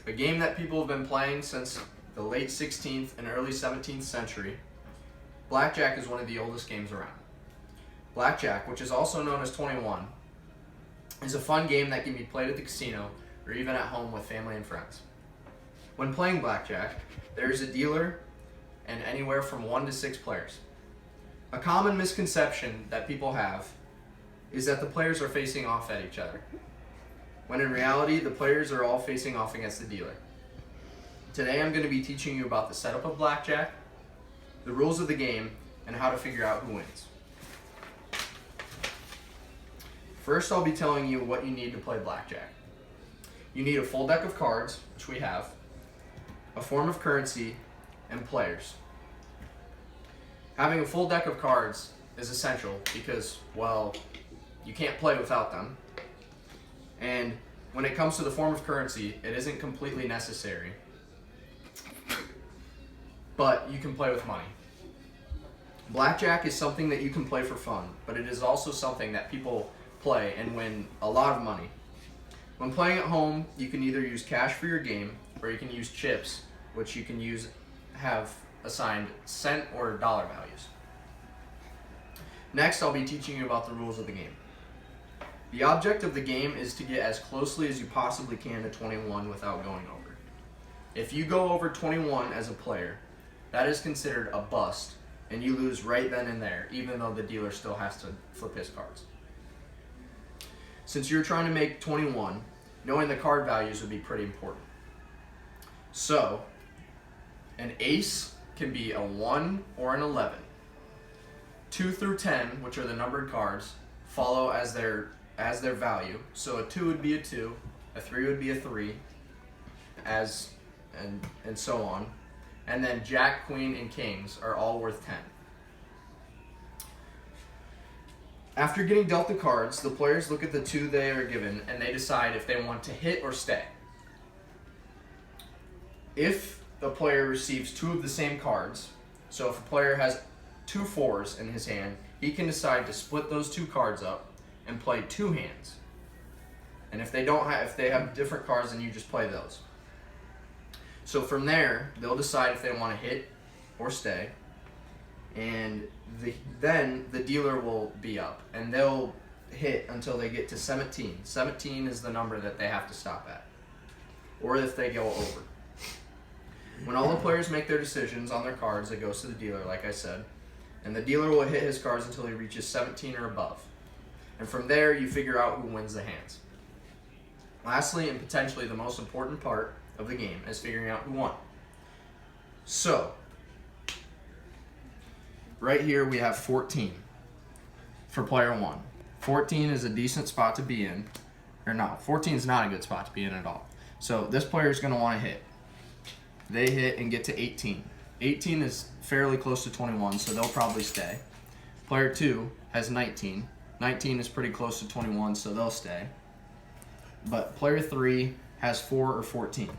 A game that people have been playing since the late 16th and early 17th century. Blackjack is one of the oldest games around. Blackjack, which is also known as 21, is a fun game that can be played at the casino or even at home with family and friends. When playing blackjack, there is a dealer and anywhere from 1 to 6 players. A common misconception that people have is that the players are facing off at each other, when in reality, the players are all facing off against the dealer. Today I'm going to be teaching you about the setup of blackjack, the rules of the game, and how to figure out who wins. First, I'll be telling you what you need to play blackjack. You need a full deck of cards, which we have, a form of currency, and players. Having a full deck of cards is essential because, well, you can't play without them. And when it comes to the form of currency, it isn't completely necessary, but you can play with money. Blackjack is something that you can play for fun, but it is also something that people play and win a lot of money. When playing at home, you can either use cash for your game, or you can use chips, which you can have assigned cent or dollar values. Next, I'll be teaching you about the rules of the game. The object of the game is to get as closely as you possibly can to 21 without going over. If you go over 21 as a player, that is considered a bust, and you lose right then and there, even though the dealer still has to flip his cards. Since you're trying to make 21, knowing the card values would be pretty important. So, an ace can be a 1 or an 11. 2 through 10, which are the numbered cards, follow as their value. So a 2 would be a 2, a 3 would be a 3, and so on. And then Jack, Queen, and Kings are all worth 10. After getting dealt the cards, the players look at the 2 they are given and they decide if they want to hit or stay. If the player receives 2 of the same cards, so if a player has 2 4s in his hand, he can decide to split those 2 cards up and play 2 hands. And if they have different cards, then you just play those. So from there, they'll decide if they want to hit or stay, and then the dealer will be up, and they'll hit until they get to 17. 17 is the number that they have to stop at, or if they go over. When all the players make their decisions on their cards, it goes to the dealer, like I said, and the dealer will hit his cards until he reaches 17 or above. And from there, you figure out who wins the hands. Lastly, and potentially the most important part of the game, is figuring out who won. So, right here we have 14 for player 1. 14 is a decent spot to be in. Or no, 14 is not a good spot to be in at all. So this player is going to want to hit. They hit and get to 18. 18 is fairly close to 21, so they'll probably stay. Player 2 has 19. 19 is pretty close to 21, so they'll stay. But player 3 has 4 or 14.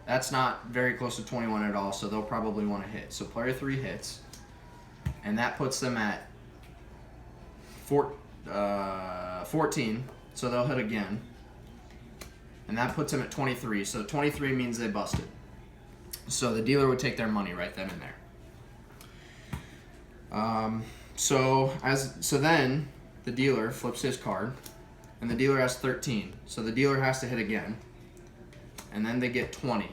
That's not very close to 21 at all, so they'll probably want to hit. So player 3 hits, and that puts them at 14, so they'll hit again. And that puts them at 23, so 23 means they busted. So the dealer would take their money right then and there. So then the dealer flips his card, and the dealer has 13. So the dealer has to hit again, and then they get 20.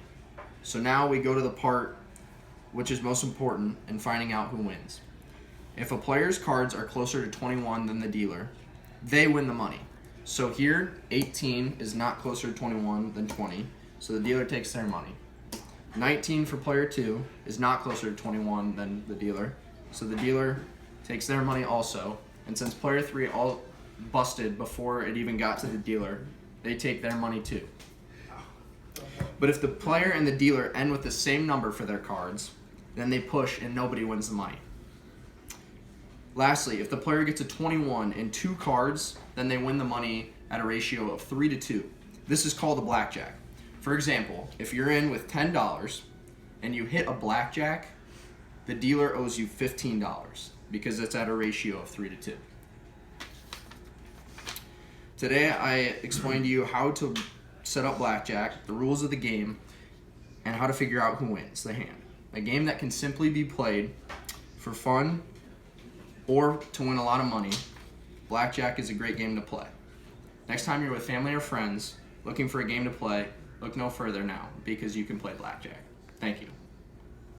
So now we go to the part which is most important in finding out who wins. If a player's cards are closer to 21 than the dealer, they win the money. So here, 18 is not closer to 21 than 20, so the dealer takes their money. 19 for player 2 is not closer to 21 than the dealer, so the dealer takes their money also. And since player 3 all busted before it even got to the dealer, they take their money too. But if the player and the dealer end with the same number for their cards, then they push and nobody wins the money. Lastly, if the player gets a 21 and 2 cards, then they win the money at a ratio of 3 to 2. This is called a blackjack. For example, if you're in with $10 and you hit a blackjack, the dealer owes you $15 because it's at a ratio of 3 to 2. Today I explained to you how to set up blackjack, the rules of the game, and how to figure out who wins the hand. A game that can simply be played for fun or to win a lot of money. Blackjack is a great game to play. Next time you're with family or friends looking for a game to play, look no further now, because you can play blackjack. Thank you.